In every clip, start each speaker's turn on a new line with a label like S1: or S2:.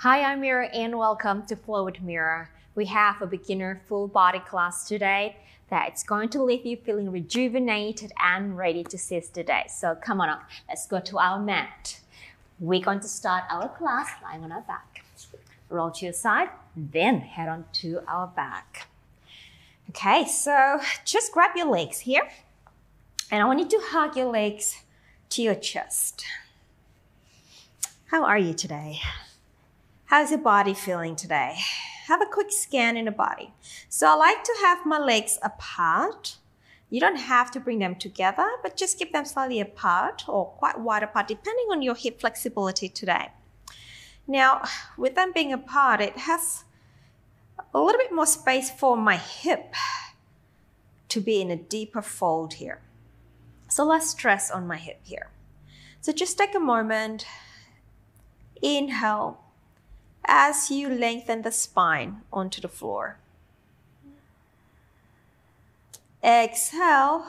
S1: Hi, I'm Mira and welcome to Flow with Mira. We have a beginner full body class today that's going to leave you feeling rejuvenated and ready to seize the day. So come on up, let's go to our mat. We're going to start our class lying on our back. Roll to your side, then head on to our back. Okay, so just grab your legs here. And I want you to hug your legs to your chest. How are you today? How's your body feeling today? Have a quick scan in the body. So I like to have my legs apart. You don't have to bring them together, but just keep them slightly apart or quite wide apart, depending on your hip flexibility today. Now, with them being apart, it has a little bit more space for my hip to be in a deeper fold here. So less stress on my hip here. So just take a moment, inhale, as you lengthen the spine onto the floor. Exhale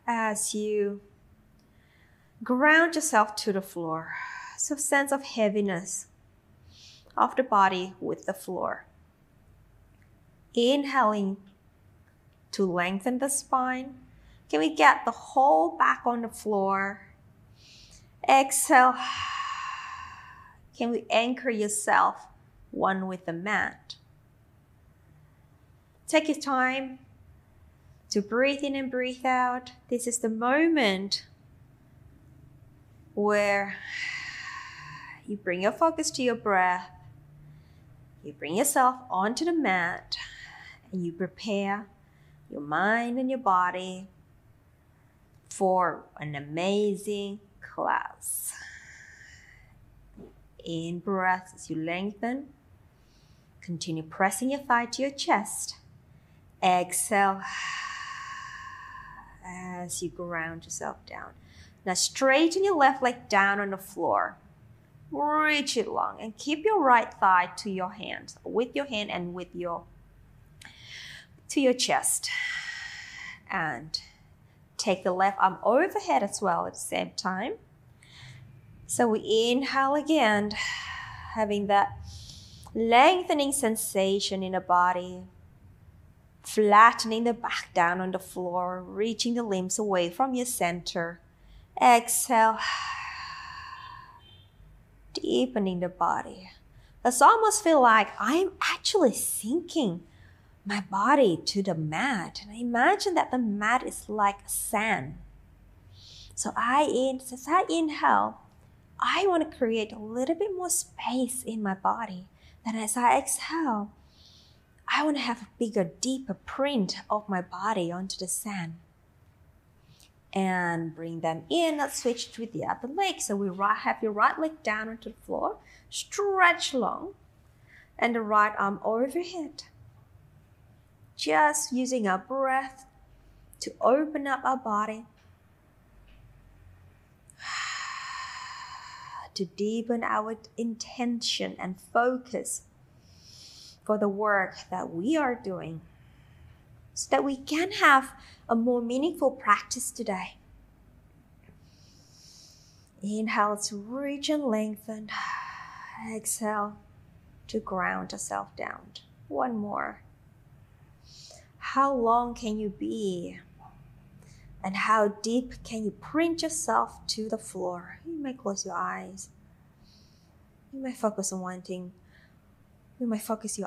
S1: as you ground yourself to the floor. So sense of heaviness of the body with the floor. Inhaling to lengthen the spine. Can we get the whole back on the floor? Exhale. Can we anchor yourself one with the mat? Take your time to breathe in and breathe out. This is the moment where you bring your focus to your breath. You bring yourself onto the mat and you prepare your mind and your body for an amazing class. In breath as you lengthen. Continue pressing your thigh to your chest. Exhale as you ground yourself down. Now straighten your left leg down on the floor. Reach it long and keep your right thigh to your hand, with your hand and with your to your chest. And take the left arm overhead as well at the same time. So we inhale again, having that lengthening sensation in the body, flattening the back down on the floor, reaching the limbs away from your center. Exhale, deepening the body. It's almost feel like I'm actually sinking my body to the mat. And I imagine that the mat is like sand. So as I inhale, I want to create a little bit more space in my body. Then as I exhale, I want to have a bigger, deeper print of my body onto the sand. And bring them in. Let's switch with the other leg. So we have your right leg down onto the floor. Stretch long. And the right arm overhead. Just using our breath to open up our body. To deepen our intention and focus for the work that we are doing so that we can have a more meaningful practice today. Inhale to reach and lengthen. Exhale to ground yourself down. One more. How long can you be? And how deep can you print yourself to the floor? You may close your eyes. You may focus your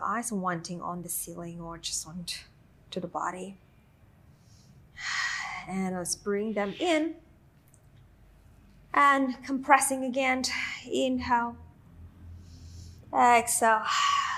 S1: eyes on wanting on the ceiling or just on to the body. And let's bring them in. And compressing again. Inhale. Exhale.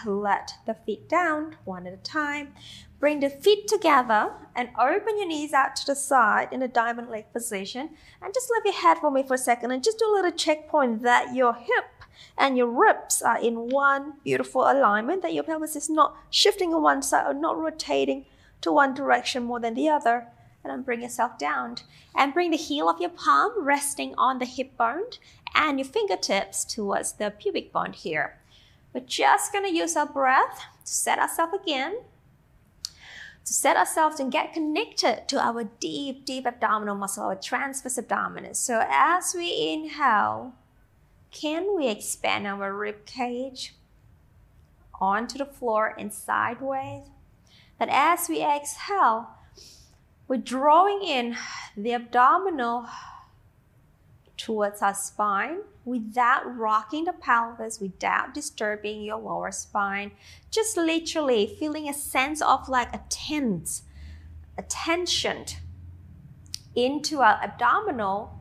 S1: Let the feet down one at a time. Bring the feet together and open your knees out to the side in a diamond leg position. And just lift your head for me for a second and just do a little checkpoint that your hip and your ribs are in one beautiful alignment, that your pelvis is not shifting on one side or not rotating to one direction more than the other. And then bring yourself down and bring the heel of your palm resting on the hip bone and your fingertips towards the pubic bone here. We're just going to use our breath to set ourselves again. To set ourselves and get connected to our deep abdominal muscle, our transverse abdominis. So as we inhale, can we expand our rib cage onto the floor and sideways? That as we exhale, we're drawing in the abdominal towards our spine without rocking the pelvis, without disturbing your lower spine. Just literally feeling a sense of like a tension into our abdominal,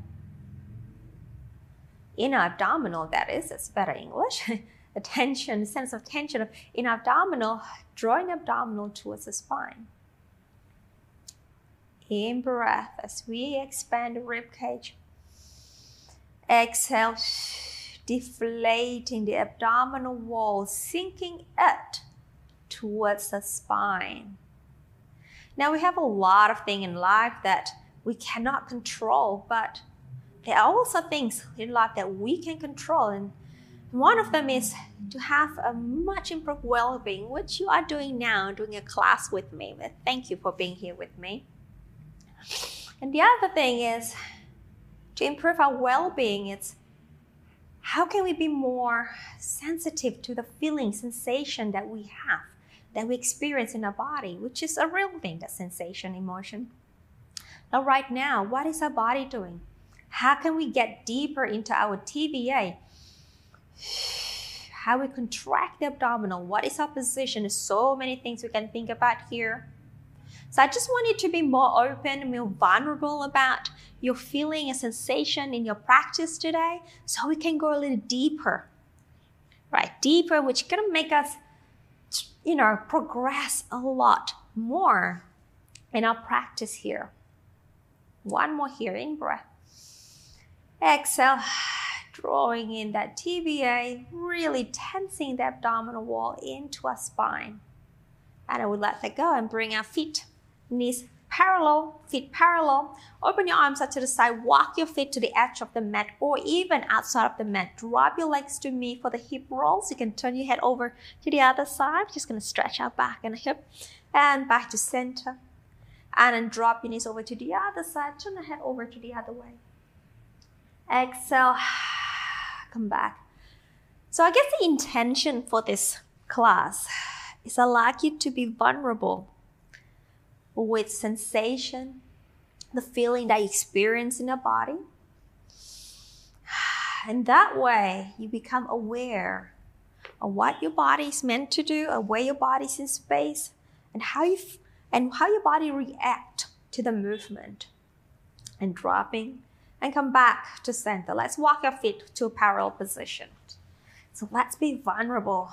S1: inner abdominal, that is, it's better English. A tension, sense of tension in our abdominal, drawing abdominal towards the spine. In breath, as we expand the rib cage. Exhale, deflating the abdominal wall, sinking it towards the spine. Now we have a lot of things in life that we cannot control, but there are also things in life that we can control, and one of them is to have a much improved well-being, which you are doing now, doing a class with me. Thank you for being here with me. And the other thing is to improve our well-being. It's how can we be more sensitive to the feeling, sensation that we have, that we experience in our body, which is a real thing, that sensation, emotion. Now, right now, what is our body doing? How can we get deeper into our TVA? How we contract the abdominal? What is our position? There's so many things we can think about here. So I just want you to be more open, more vulnerable about your feeling and sensation in your practice today, so we can go a little deeper, right? Deeper, which is going to make us, progress a lot more in our practice here. One more here, in breath. Exhale, drawing in that TVA, really tensing the abdominal wall into our spine. And I would let that go and bring our feet, knees parallel, feet parallel. Open your arms out to the side, walk your feet to the edge of the mat or even outside of the mat. Drop your legs to me for the hip rolls. You can turn your head over to the other side. Just going to stretch our back and hip and back to center. And then drop your knees over to the other side. Turn the head over to the other way. Exhale, come back. So I guess the intention for this class is I like you to be vulnerable with sensation, the feeling that you experience in your body. And that way you become aware of what your body is meant to do, of where your body is in space, and how your body reacts to the movement. And dropping and come back to center. Let's walk our feet to a parallel position. So let's be vulnerable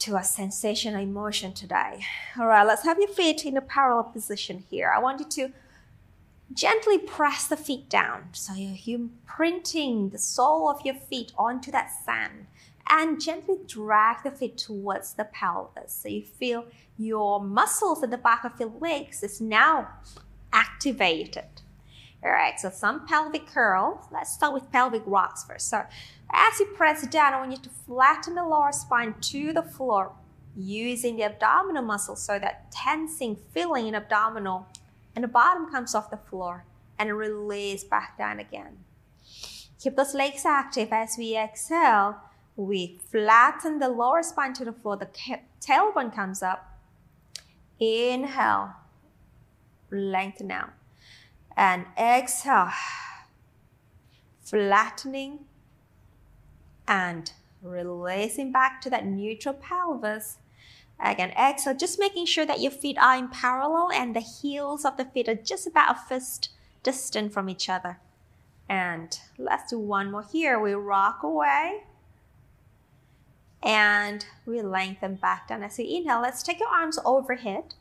S1: to a sensation or emotion today. All right, let's have your feet in a parallel position here. I want you to gently press the feet down. So you're imprinting the sole of your feet onto that sand and gently drag the feet towards the pelvis. So you feel your muscles at the back of your legs is now activated. All right, so some pelvic curls. Let's start with pelvic rocks first. So as you press down, I want you to flatten the lower spine to the floor using the abdominal muscles, so that tensing, feeling in abdominal, and the bottom comes off the floor and release back down again. Keep those legs active. As we exhale, we flatten the lower spine to the floor. The tailbone comes up. Inhale, lengthen out. And exhale, flattening and releasing back to that neutral pelvis. Again, exhale, just making sure that your feet are in parallel and the heels of the feet are just about a fist distance from each other. And let's do one more here. We rock away and we lengthen back down. As we inhale, let's take your arms overhead,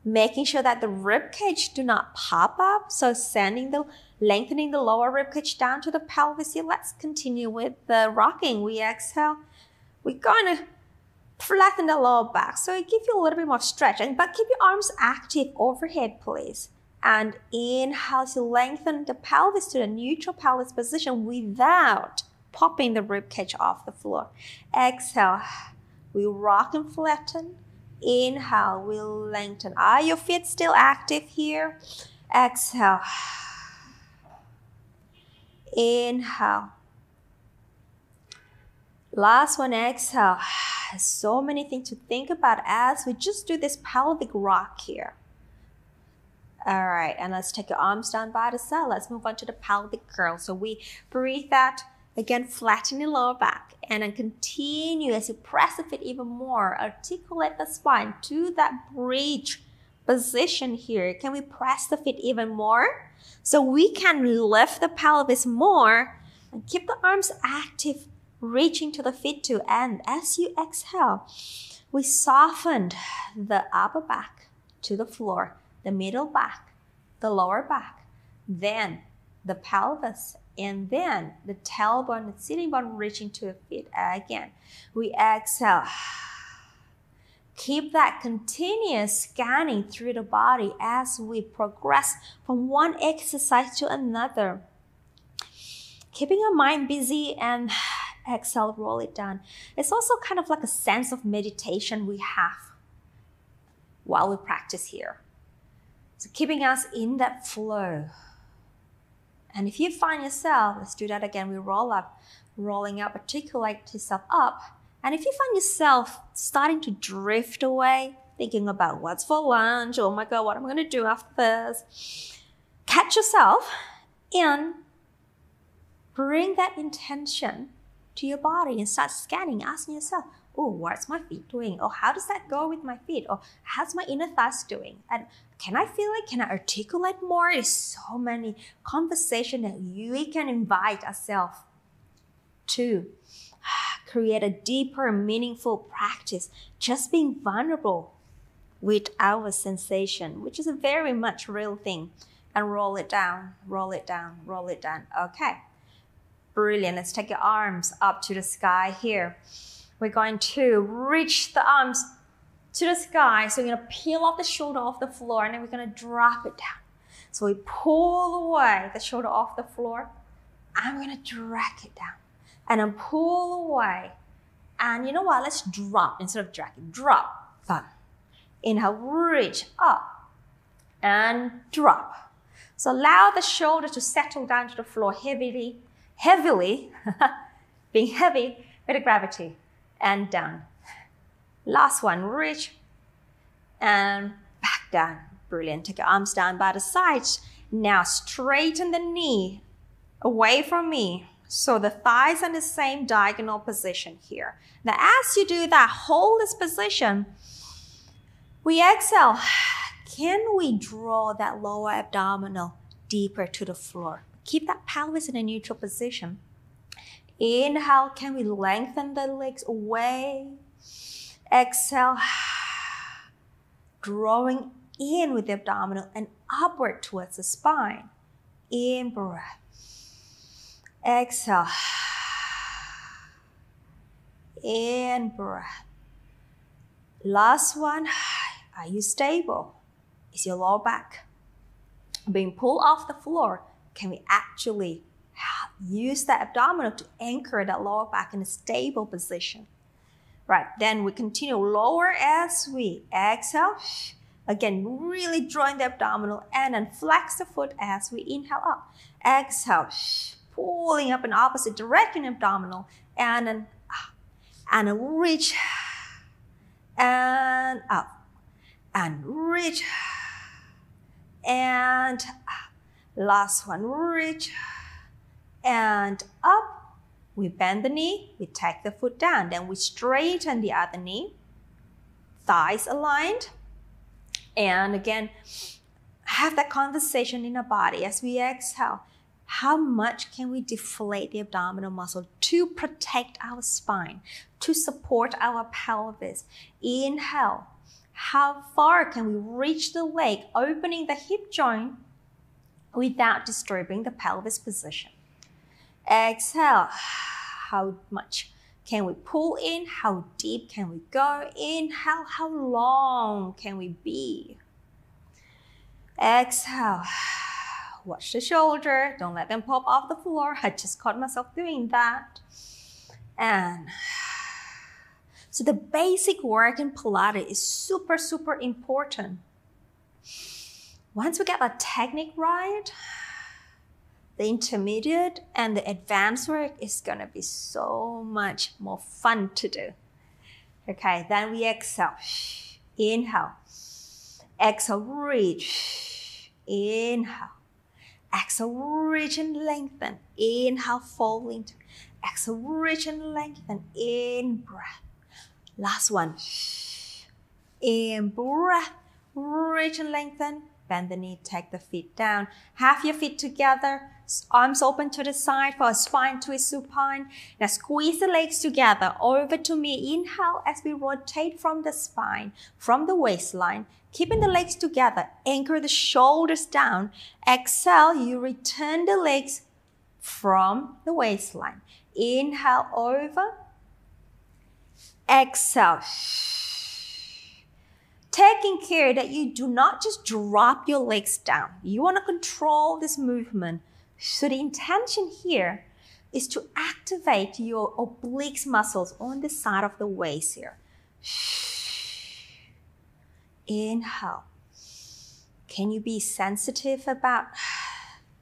S1: making sure that the rib cage do not pop up. So lengthening the lower rib cage down to the pelvis here. Let's continue with the rocking. We exhale. We're going to flatten the lower back. So it gives you a little bit more stretch. But keep your arms active overhead, please. And inhale to lengthen the pelvis to the neutral pelvis position without popping the rib cage off the floor. Exhale. We rock and flatten. Inhale, we'll lengthen. Are your feet still active here? Exhale. Inhale. Last one, exhale. So many things to think about as we just do this pelvic rock here. All right, and let's take your arms down by the side. Let's move on to the pelvic curl. So we breathe that. Again, flatten the lower back. And then continue as you press the feet even more. Articulate the spine to that bridge position here. Can we press the feet even more? So we can lift the pelvis more and keep the arms active, reaching to the feet too. And as you exhale, we soften the upper back to the floor, the middle back, the lower back, then the pelvis, and then the tailbone, the sitting bone reaching to the feet. Again, we exhale. Keep that continuous scanning through the body as we progress from one exercise to another. Keeping our mind busy and exhale, roll it down. It's also kind of like a sense of meditation we have while we practice here. So keeping us in that flow. And if you find yourself, let's do that again, we roll up, rolling up, articulate yourself up. And if you find yourself starting to drift away, thinking about what's for lunch, oh my God, what am I going to do after this? Catch yourself and bring that intention to your body and start scanning, asking yourself, oh, what's my feet doing? Or how does that go with my feet? Or how's my inner thighs doing? And can I feel it? Can I articulate more? There's so many conversations that we can invite ourselves to create a deeper, meaningful practice. Just being vulnerable with our sensation, which is a very much real thing. And roll it down, roll it down, roll it down. Okay, brilliant. Let's take your arms up to the sky here. We're going to reach the arms to the sky. So we're going to peel off the shoulder off the floor and then we're going to drop it down. So we pull away the shoulder off the floor and we're going to drag it down. And then pull away. And you know what? Let's drop instead of dragging. Drop. Fun. Inhale, reach up and drop. So allow the shoulder to settle down to the floor heavily, being heavy with the gravity. And down. Last one, reach and back down. Brilliant. Take your arms down by the sides. Now straighten the knee away from me. So the thighs are in the same diagonal position here. Now as you do that, hold this position. We exhale. Can we draw that lower abdominal deeper to the floor? Keep that pelvis in a neutral position. Inhale, can we lengthen the legs away? Exhale, drawing in with the abdominal and upward towards the spine. In breath. Exhale. In breath. Last one. Are you stable? Is your lower back being pulled off the floor? Can we actually use that abdominal to anchor that lower back in a stable position? Right, then we continue lower as we exhale. Again, really drawing the abdominal and then flex the foot as we inhale up. Exhale, pulling up in opposite direction abdominal and then up. And then reach and up. And reach and up. Last one, reach and up. We bend the knee, we take the foot down, then we straighten the other knee, thighs aligned, and again, have that conversation in our body as we exhale. How much can we deflate the abdominal muscle to protect our spine, to support our pelvis? Inhale. How far can we reach the leg, opening the hip joint without disturbing the pelvis position? Exhale. How much can we pull in? How deep can we go? Inhale. How long can we be? Exhale. Watch the shoulder. Don't let them pop off the floor. I just caught myself doing that. And so the basic work in Pilates is super, super important. Once we get that technique right, the intermediate and the advanced work is gonna be so much more fun to do. Okay, then we exhale. Inhale. Exhale, reach. Inhale. Exhale, reach and lengthen. Inhale, folding. Exhale, reach and lengthen. In breath. Last one. In breath. Reach and lengthen. Bend the knee, take the feet down. Have your feet together. Arms open to the side for a spine twist supine. Now squeeze the legs together over to me. Inhale as we rotate from the spine, from the waistline. Keeping the legs together. Anchor the shoulders down. Exhale, you return the legs from the waistline. Inhale over. Exhale. Taking care that you do not just drop your legs down. You want to control this movement. So the intention here is to activate your obliques muscles on the side of the waist here. Inhale. Can you be sensitive about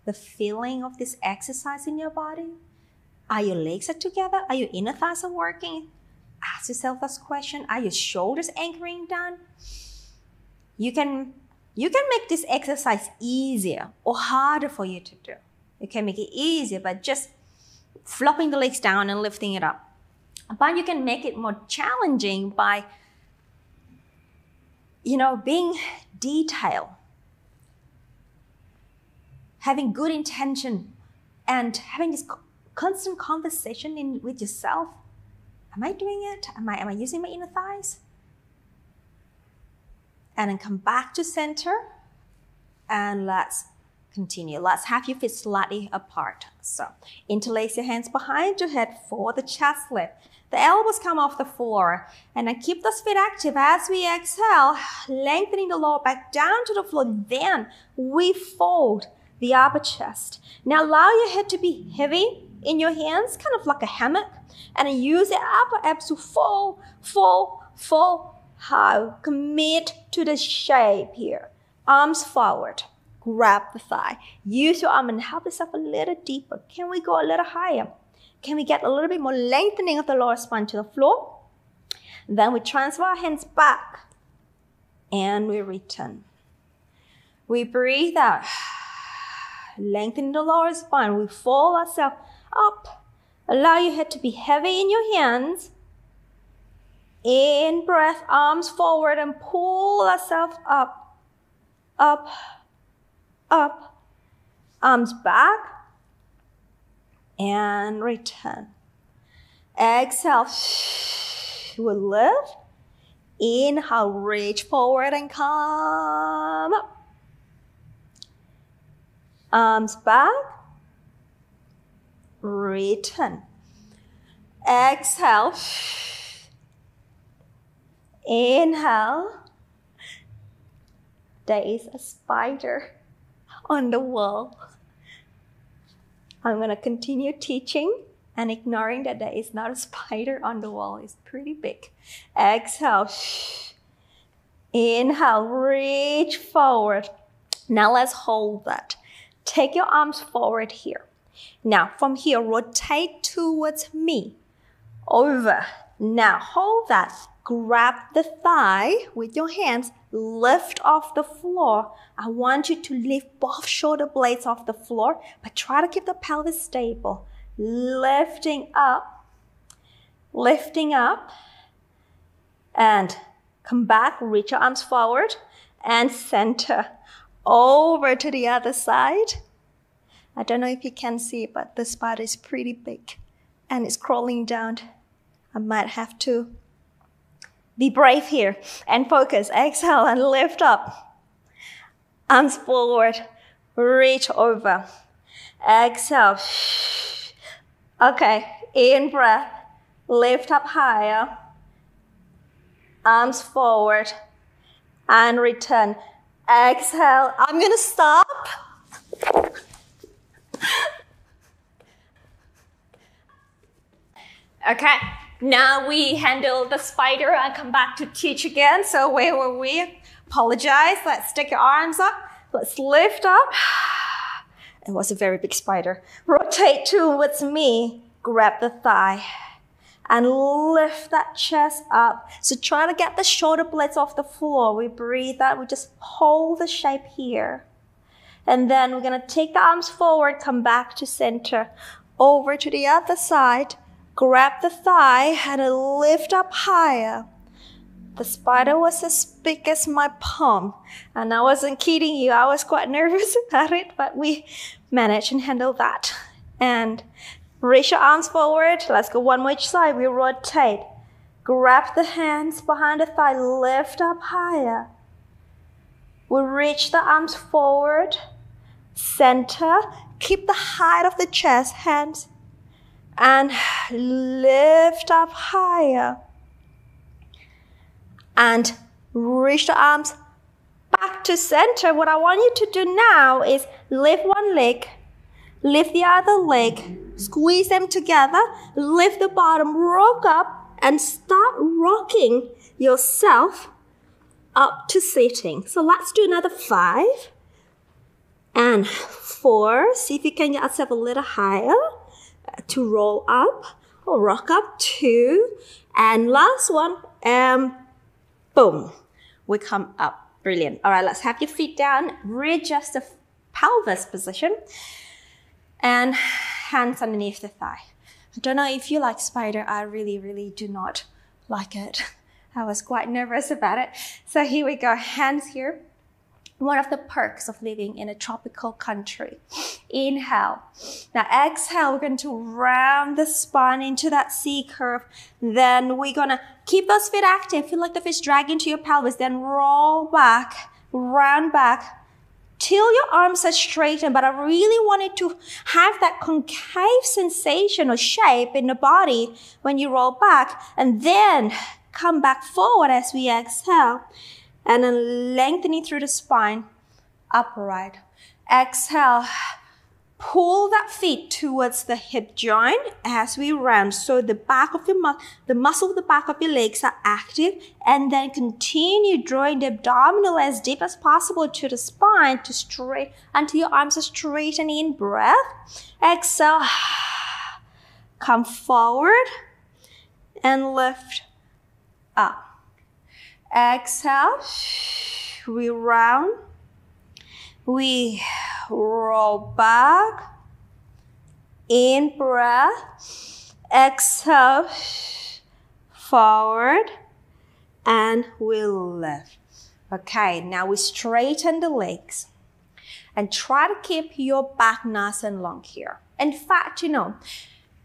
S1: the feeling of this exercise in your body? Are your legs together? Are your inner thighs working? Ask yourself this question. Are your shoulders anchoring down? You can make this exercise easier or harder for you to do. You can make it easier by just flopping the legs down and lifting it up. But you can make it more challenging by, being detailed, having good intention, and having this constant conversation with yourself. Am I doing it? Am I using my inner thighs? And then come back to center, and let's continue. Let's have your feet slightly apart. So interlace your hands behind your head for the chest lift. The elbows come off the floor, and then keep those feet active as we exhale, lengthening the lower back down to the floor. Then we fold the upper chest. Now allow your head to be heavy in your hands, kind of like a hammock, and then use the upper abs to fall high. Commit to the shape here. Arms forward. Grab the thigh. Use your arm and help yourself a little deeper. Can we go a little higher? Can we get a little bit more lengthening of the lower spine to the floor? Then we transfer our hands back and we return. We breathe out. Lengthen the lower spine. We fold ourselves up. Allow your head to be heavy in your hands. In breath, arms forward and pull ourselves up, up, up. Arms back and return. Exhale, we'll lift. Inhale, reach forward and come up. Arms back. Return. Exhale. Inhale. There is a spider on the wall. I'm going to continue teaching and ignoring that there is not a spider on the wall. It's pretty big. Exhale. Inhale, reach forward. Now let's hold that. Take your arms forward here. Now from here, rotate towards me. Over. Now hold that. Grab the thigh with your hands. Lift off the floor. I want you to lift both shoulder blades off the floor, but try to keep the pelvis stable. Lifting up, and come back. Reach your arms forward and center. Over to the other side. I don't know if you can see, but the spider is pretty big and it's crawling down. I might have to be brave here and focus. Exhale and lift up. Arms forward. Reach over. Exhale. Okay. In breath. Lift up higher. Arms forward. And return. Exhale. I'm going to stop. Okay. Now we handle the spider and come back to teach again. So where were we? Apologize. Let's stick your arms up. Let's lift up
S2: It was a very big spider. Rotate towards me. Grab the thigh. And lift that chest up. So try to get the shoulder blades off the floor. We breathe out. We just hold the shape here. And then we're going to take the arms forward, come back to center. Over to the other side. Grab the thigh and lift up higher. The spider was as big as my palm. And I wasn't kidding you. I was quite nervous about it, but we managed and handled that. And reach your arms forward. Let's go one more each side. We rotate. Grab the hands behind the thigh. Lift up higher. We reach the arms forward. Center. Keep the height of the chest. Hands. And lift up higher. And reach the arms back to center. What I want you to do now is lift one leg. Lift the other leg. Squeeze them together. Lift the bottom. Rock up. And start rocking yourself up to sitting. So let's do another 5. And 4. See if you can get yourself a little higher. To roll up. Or rock up. 2. And last one. Boom. We come up. Brilliant. All right, let's have your feet down. Readjust the pelvis position. And hands underneath the thigh. I don't know if you like spider. I really do not like it. I was quite nervous about it. So here we go. Hands here. One of the perks of living in a tropical country. Inhale. Now exhale, we're going to round the spine into that C curve. Then we're going to keep those feet active. Feel like the feet drag into your pelvis. Then roll back, round back, till your arms are straightened. But I really wanted to have that concave sensation or shape in the body when you roll back. And then come back forward as we exhale. And then lengthening through the spine, upright. Exhale, pull that feet towards the hip joint as we round. So the back of your the muscle of the back of your legs are active. And then continue drawing the abdominal as deep as possible to the spine to straight until your arms are straight and in breath. Exhale, come forward and lift up. Exhale, we round, we roll back, in breath, exhale, forward, and we lift. Okay, now we straighten the legs and try to keep your back nice and long here. In fact,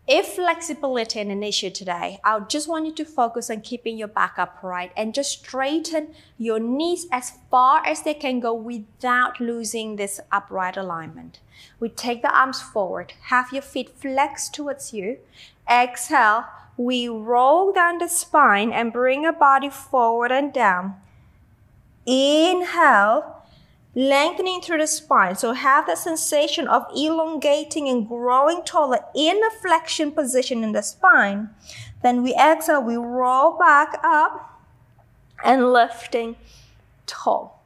S2: if flexibility is an issue today, I just want you to focus on keeping your back upright and just straighten your knees as far as they can go without losing this upright alignment. We take the arms forward, have your feet flexed towards you. Exhale, we roll down the spine and bring your body forward and down. Inhale. Lengthening through the spine. So have that sensation of elongating and growing taller in a flexion position in the spine. Then we exhale, we roll back up and lifting tall.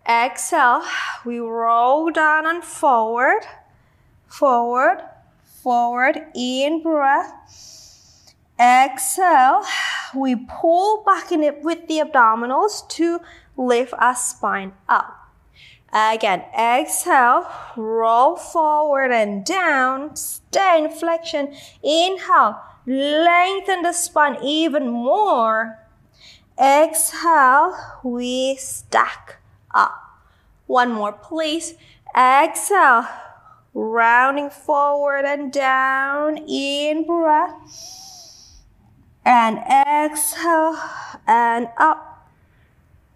S2: Exhale, we roll down and forward, forward, forward, in breath. Exhale, we pull back in it with the abdominals to lift our spine up. Again, exhale, roll forward and down, stay in flexion. Inhale, lengthen the spine even more. Exhale, we stack up. One more, please. Exhale, rounding forward and down, in breath. And exhale, and up.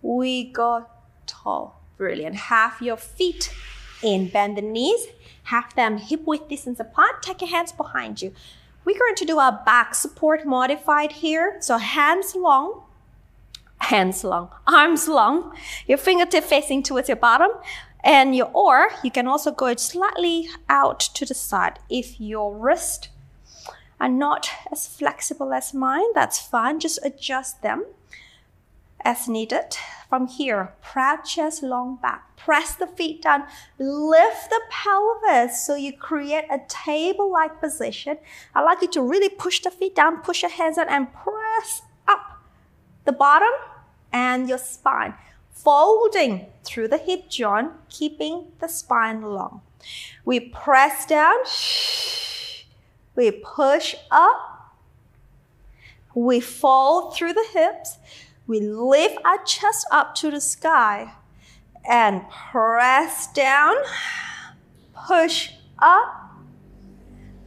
S2: We go tall. Brilliant. Have your feet in, bend the knees, have them hip width distance apart, take your hands behind you. We're going to do our back support modified here. So hands long, arms long, your fingertip facing towards your bottom, and you can also go slightly out to the side. If your wrists are not as flexible as mine, that's fine, just adjust them. as needed. From here, proud chest, long back. Press the feet down. Lift the pelvis so you create a table-like position. I'd like you to really push the feet down, push your hands out, and press up the bottom and your spine. Folding through the hip joint, keeping the spine long. We press down. We push up. We fold through the hips. We lift our chest up to the sky and press down, push up,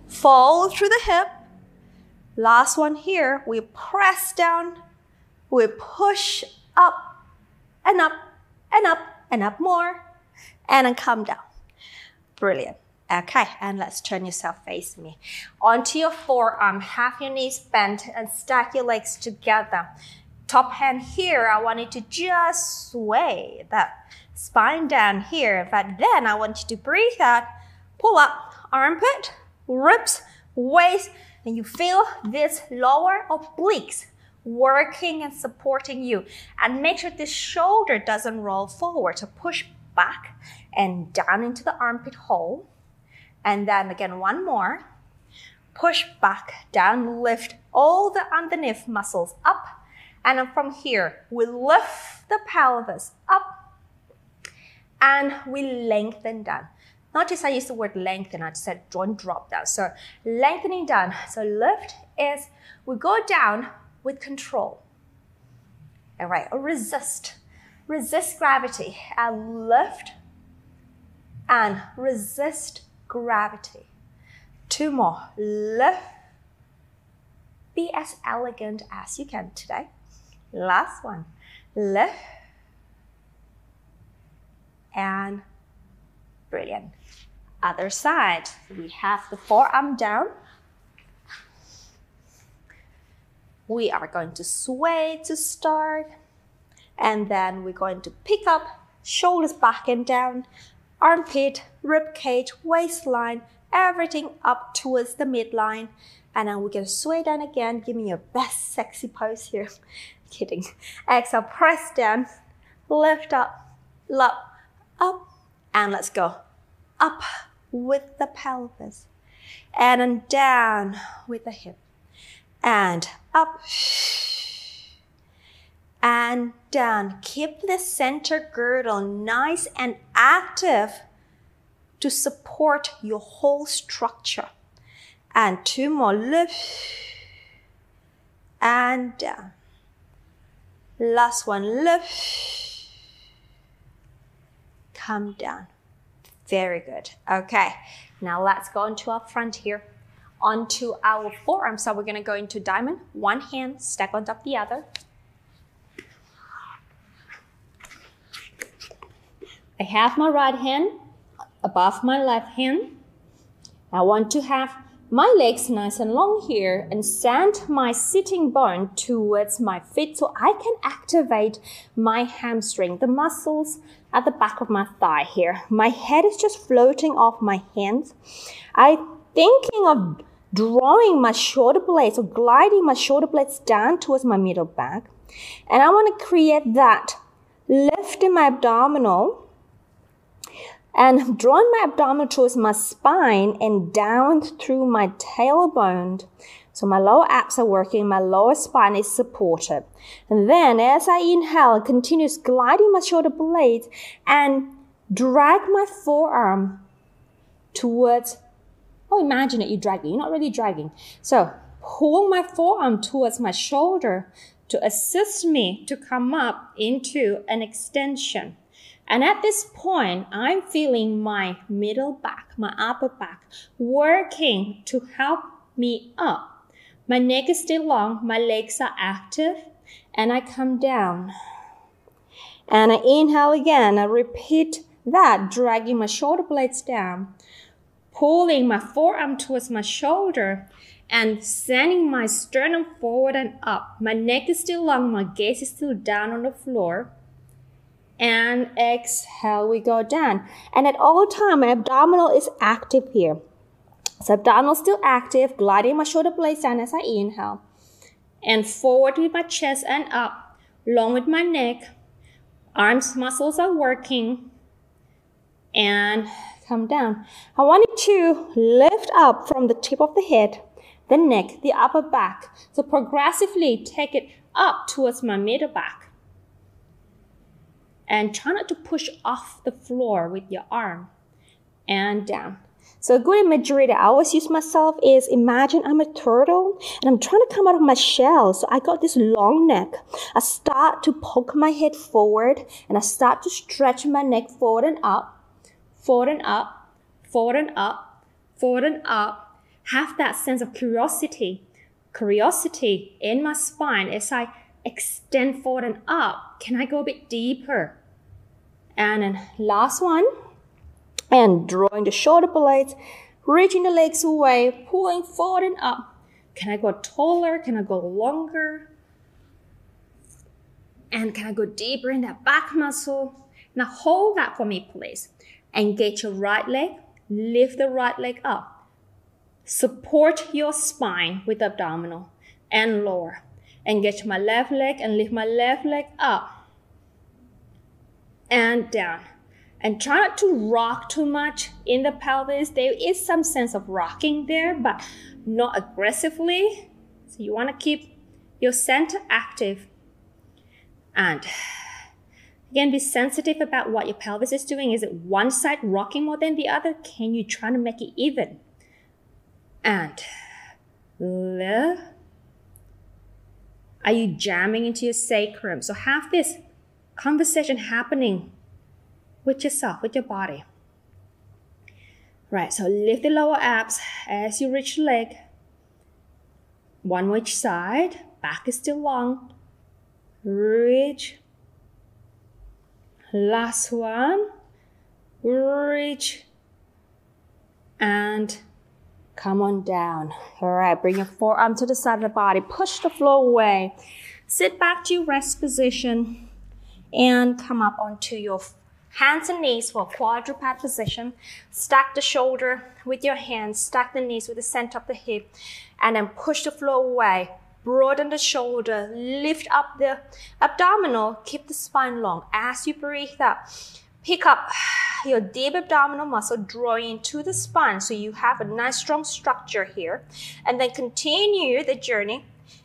S2: fold through the hip. Last one here, we press down, we push up and up and up and up more, and then come down. Brilliant. Okay, and let's turn yourself facing me. Onto your forearm, have your knees bent and stack your legs together. Top hand here, I want you to just sway that spine down here. But then I want you to breathe out, pull up, armpit, ribs, waist, and you feel this lower obliques working and supporting you. And make sure this shoulder doesn't roll forward. So push back and down into the armpit hole. And then again, one more. Push back, down, lift all the underneath muscles up. And then from here, we lift the pelvis up and we lengthen down. Notice I used the word lengthen, I said joint drop down. So lengthening down. So lift is we go down with control. All right, or resist. Resist gravity and lift and resist gravity. Two more. Lift. Be as elegant as you can today. Last one. Lift. And brilliant. Other side. We have the forearm down. We are going to sway to start. And then we're going to pick up, shoulders back and down, armpit, rib cage, waistline, everything up towards the midline. And then we're going to sway down again. Give me your best sexy pose here. Kidding. Exhale, press down, lift up, up, and let's go. Up with the pelvis. And then down with the hip. And up. And down. Keep the center girdle nice and active to support your whole structure. And two more. Lift. And down. Last one. Lift. Come down. Very good. Okay. Now let's go into our front here. Onto our forearm. So we're going to go into diamond. One hand stack on top of the other. I have my right hand above my left hand. I want to have my legs nice and long here and send my sitting bone towards my feet so I can activate my hamstring, the muscles at the back of my thigh here. My head is just floating off my hands. I'm thinking of drawing my shoulder blades or gliding my shoulder blades down towards my middle back. And I want to create that lift in my abdominal and drawing my abdominal towards my spine and down through my tailbone. So my lower abs are working, my lower spine is supported. And then as I inhale, continues gliding my shoulder blades and drag my forearm towards, oh, imagine it, you're dragging, you're not really dragging. So pull my forearm towards my shoulder to assist me to come up into an extension. And at this point, I'm feeling my middle back, my upper back, working to help me up. My neck is still long, my legs are active, and I come down. And I inhale again, I repeat that, dragging my shoulder blades down, pulling my forearm towards my shoulder, and sending my sternum forward and up. My neck is still long, my gaze is still down on the floor. And exhale, we go down. And at all time, my abdominal is active here. So abdominal still active, gliding my shoulder blades down as I inhale. And forward with my chest and up.
S1: along with my neck. Arms muscles are working. And come down. I want you to lift up from the tip of the head, the neck, the upper back. So progressively take it up towards my middle back. And try not to push off the floor with your arm. And down. So a good imagery that I always use myself is, imagine I'm a turtle and I'm trying to come out of my shell. So I got this long neck. I start to poke my head forward and I start to stretch my neck forward and up, forward and up, forward and up, forward and up. Have that sense of curiosity in my spine as I extend forward and up. Can I go a bit deeper? And then last one. And drawing the shoulder blades, reaching the legs away, pulling forward and up. Can I go taller? Can I go longer? And can I go deeper in that back muscle? Now hold that for me, please. Engage your right leg, lift the right leg up. Support your spine with the abdominal and lower. Engage my left leg and lift my left leg up and down. And try not to rock too much in the pelvis. There is some sense of rocking there, but not aggressively. So you want to keep your center active. And again, be sensitive about what your pelvis is doing. Is it one side rocking more than the other? Can you try to make it even? And lift. Are you jamming into your sacrum? So have this conversation happening with yourself, with your body. Right, so lift the lower abs as you reach the leg. One more each side. Back is still long. Reach. Last one. Reach. And come on down. All right, bring your forearm to the side of the body. Push the floor away. Sit back to your rest position. And come up onto your hands and knees for quadruped position. Stack the shoulder with your hands. Stack the knees with the center of the hip. And then push the floor away. Broaden the shoulder. Lift up the abdominal. Keep the spine long. As you breathe out, pick up your deep abdominal muscle, drawing into the spine so you have a nice strong structure here. And then continue the journey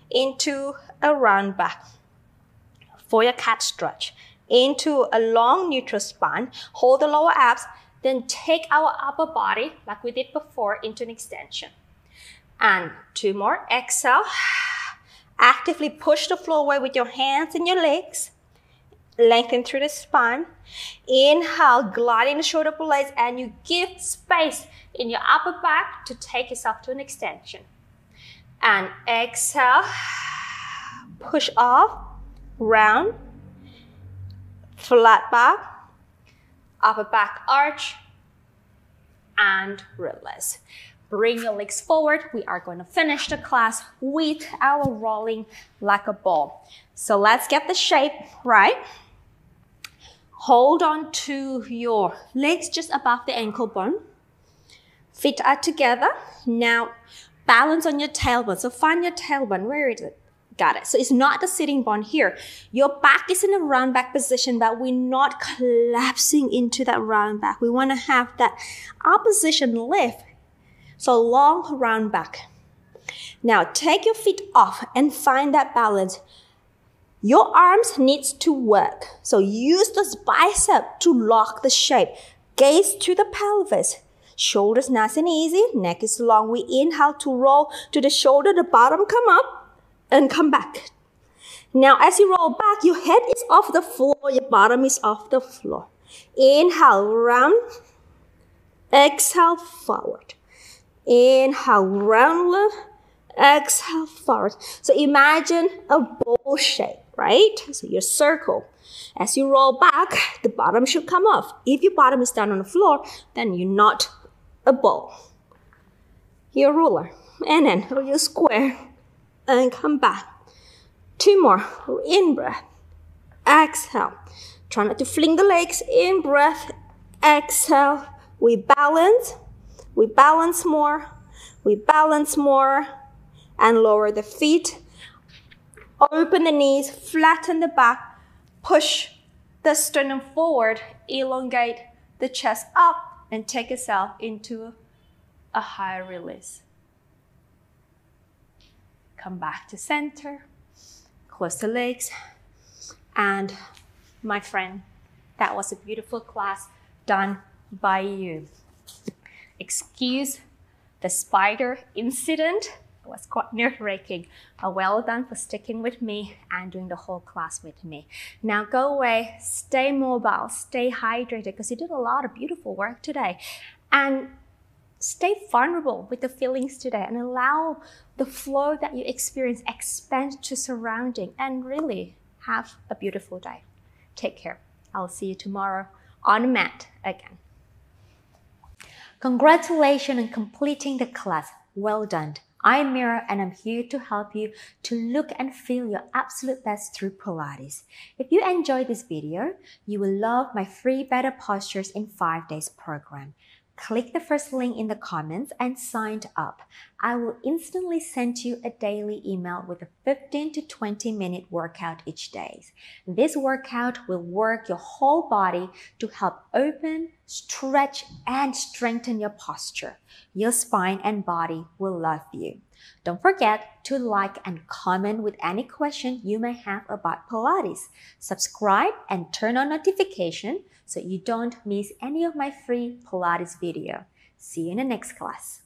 S1: into a round back for your cat stretch. Into a long neutral spine, hold the lower abs, then take our upper body, like we did before, into an extension. And two more, exhale. Actively push the floor away with your hands and your legs. Lengthen through the spine. Inhale, gliding the shoulder blades, and you give space in your upper back to take yourself to an extension. And exhale, push off, round. Flat back, upper back arch, and release. Bring your legs forward. We are going to finish the class with our rolling like a ball. So let's get the shape right. Hold on to your legs just above the ankle bone. Feet are together. Now balance on your tailbone. So find your tailbone. Where is it? Got it. So it's not the sitting bone here. Your back is in a round back position, but we're not collapsing into that round back. We want to have that opposition lift. So long round back. Now take your feet off and find that balance. Your arms needs to work. So use this bicep to lock the shape. Gaze to the pelvis. Shoulders nice and easy. Neck is long. We inhale to roll to the shoulder. The bottom come up. And come back. Now, as you roll back, your head is off the floor, your bottom is off the floor. Inhale, round. Exhale, forward. Inhale, round lift. Exhale, forward. So imagine a bowl shape, right? So your circle. As you roll back, the bottom should come off. If your bottom is down on the floor, then you're not a bowl. Your ruler. And then your square. And come back. Two more. In breath. Exhale. Try not to fling the legs. In breath. Exhale. We balance. We balance more. We balance more. And lower the feet
S2: Open the knees, flatten the back, push the sternum forward, elongate the chest up, and take yourself into a higher release. Come back to center, close the legs, and my friend, that was a beautiful class done by you. Excuse the spider incident. It was quite nerve-wracking. Well done for sticking with me and doing the whole class with me. Now go away, stay mobile, stay hydrated, because you did a lot of beautiful work today. And stay vulnerable with the feelings today and allow the flow that you experience expand to surrounding, and really have a beautiful day. Take care. I'll see you tomorrow on the mat again. Congratulations on completing the class. Well done. I'm Mira, and I'm here to help you to look and feel your absolute best through Pilates. If you enjoyed this video, you will love my free Better Postures in 5 Days program. Click the first link in the comments and sign up. I will instantly send you a daily email with a 15 to 20 minute workout each day. This workout will work your whole body to help open, stretch, and strengthen your posture. Your spine and body will love you. Don't forget to like and comment with any question you may have about Pilates. Subscribe and turn on notification so you don't miss any of my free Pilates video. See you in the next class.